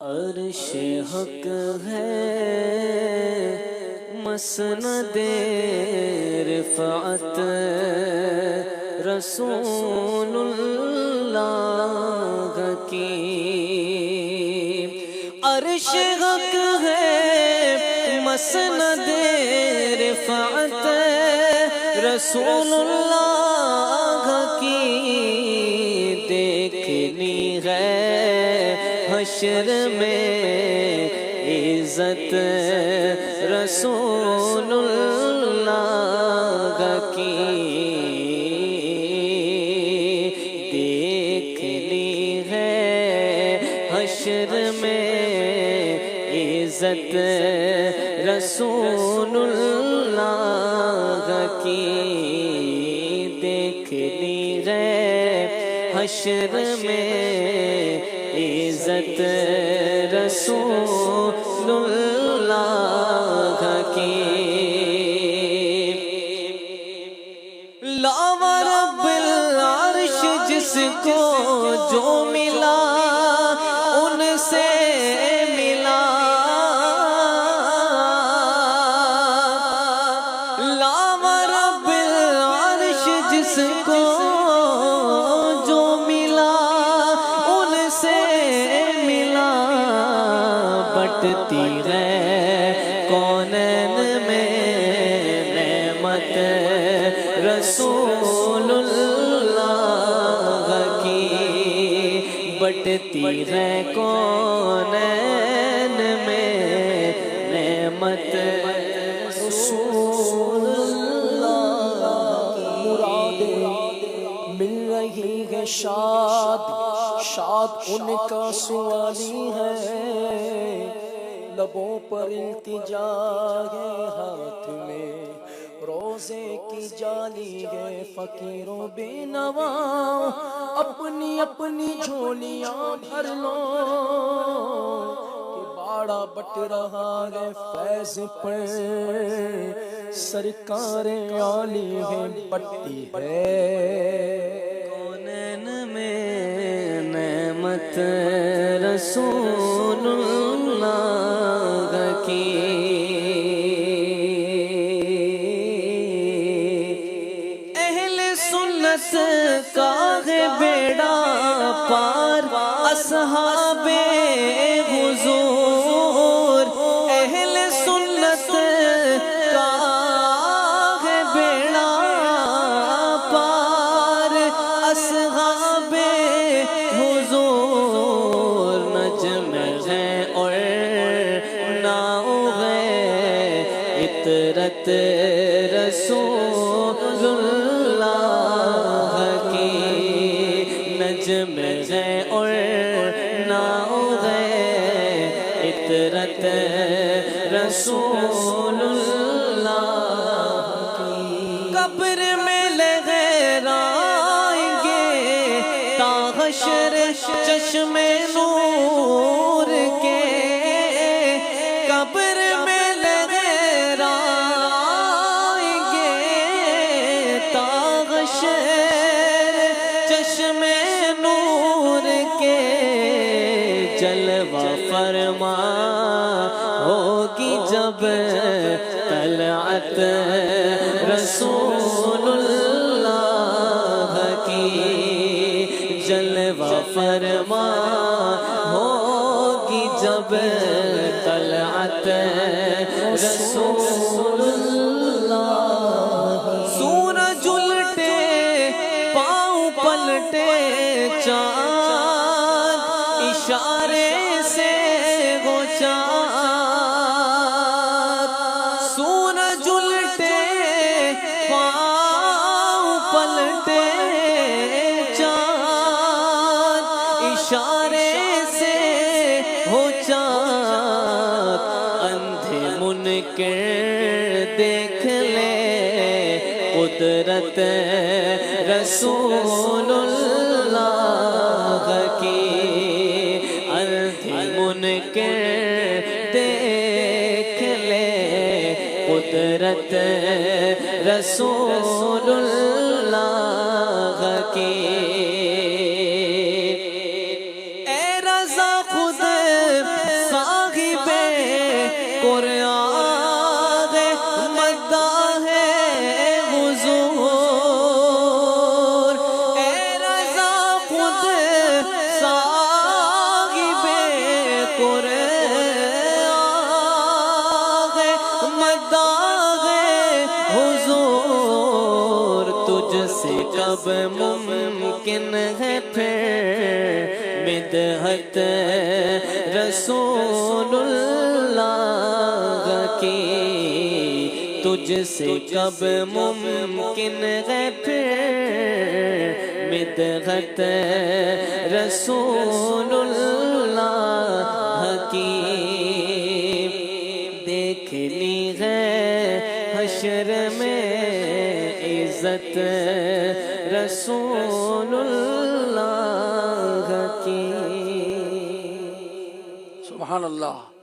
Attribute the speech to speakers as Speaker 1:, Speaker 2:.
Speaker 1: عرش حق ہے مسند رفعت رسول اللہ کی، عرش حق ہے مسند رفعت رسول اللہ کی، دیکھنی ہے حشر میں عزت رسول اللہ کی، دیکھنی ہے حشر میں عزت رسول اللہ کی، دیکھنی ہے حشر میں عزت رسول اللہ کی، لا ورب العرش جس کو جو ملا ان سے ملا، لا ورب العرش جس کو جو ملا ان سے ملا، بٹتی ہے کونین میں نعمت رسول اللہ کی، بٹتی ہے کونین میں نعمت رسول اللہ کی،
Speaker 2: مرادیں مل رہی ہے شاد شاد ان کا سوالی ہے، لبوں پر التجا ہے ہاتھ میں روزے کی جالی ہے، فقیروں بے نوا اپنی اپنی جھولیاں بھر لو کہ باڑا بٹ رہا ہے فیض پر، سرکار عالی ہے بٹتی ہے
Speaker 1: کونین میں نعمت رسول اللہ کی، اہل سنت کا ہے بیڑا پار اصحاب حضور، اہل سنت کا ہے بیڑا پار اصحاب حضور، نجم ہے اور ناؤ ہے عطرت رسول اللہ کی، نجم ہے اور ناؤ ہے عطرت رسول اللہ کی، قبر میں لہرائیں گے تا حشر چشم نور کے، قبر میں لہرائیں گے تا حشر چشم نور کے، جلوہ فرما ہوگی جب طلعت رسول اللہ کی، جلوہ فرما ہوگی جب طلعت رسول اللہ، سورج الٹے پاؤں پلٹے چاند اشارے سے وہ چاند، سورج الٹے پاؤں پلٹے چاند اشارے سے ہو چاند، اندھے منکر دیکھ لے قدرت رسول اللہ کی، اندھے منکر دیکھ لے قدرت رسول اللہ کی، اے رضا خود کب ممکن ہے پھر مدحت رسول اللہ کی، تجھ سے کب ممکن ہے پھر مدحت رسول اللہ کی، دیکھنی ہے حشر میں عزت رسول اللہ کی۔
Speaker 2: سبحان اللہ۔